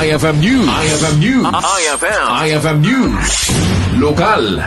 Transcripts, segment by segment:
IFM News. IFM News. IFM News. Lokal.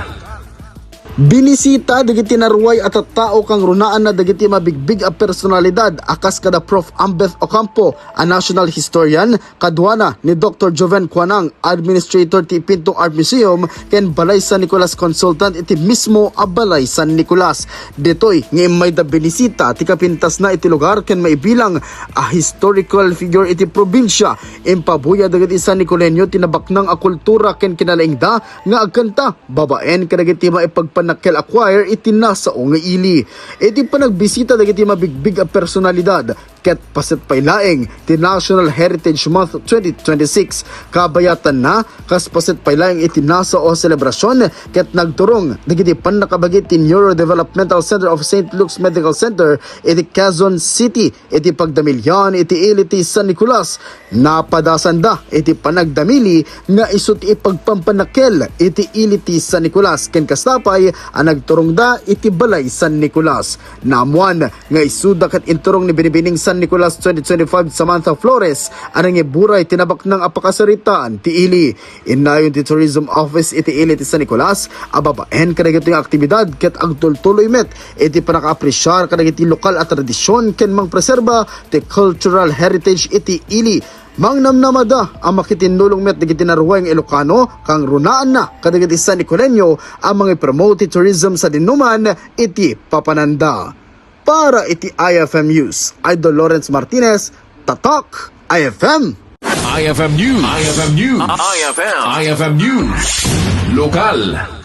Binisita dagiti naruway at tao kang runaan na dagiti mabigbig a personalidad akas kada Prof. Ambeth Ocampo, a national historian, kadwana ni Dr. Joven Quanang, administrator ti Pintong Art Museum, ken Balay San Nicolas consultant iti mismo a Balay San Nicolas. Detoy nga may da binisita ti kapintas na iti lugar ken maibilang a historical figure iti probinsya. Impabuya dagiti San Nicoleño tinabaknang a kultura ken kinalaingda nga agkanta babaen kadagiti maipagpanakil acquire iti nasao nga ili. Iti panagbisita dagiti mabigbig a personalidad ket paset paylaeng ti National Heritage Month 2026 kabayatan na kas paset paylaeng iti nasao selebrasyon ket nagturong dagiti pannakabagi ti Neurodevelopmental Center of St. Luke's Medical Center iti Quezon City iti pagdamilyan iti ili ti San Nicolas. Napadasanda iti panagdamili nga isut ipagpampanakel iti ili ti San Nicolas ken kastapay ang nagturong da iti Balay San Nicolas. Namuan nga isuda ket inturong ni Binibining San Nicolas 2025 Samantha Flores anang iburay tinabak ng apakasaritaan ti ili. Inayon ti Tourism Office iti ili ti San Nicolas ababaen kadagiti aktibidad ket agtultuloy met iti panakaapresyar kadagiti lokal at tradisyon ken mangpreserba ti cultural heritage iti ili. Mangnamnamada ang makitinulong met digiti naruway ng Ilocano kang runaan na kadagiti San Nicoleño ang mga promote tourism sa dinuman iti papananda. Para iti IFM News, Idol Lawrence Martinez, Tatak IFM. IFM News. IFM News. IFM News. Lokal.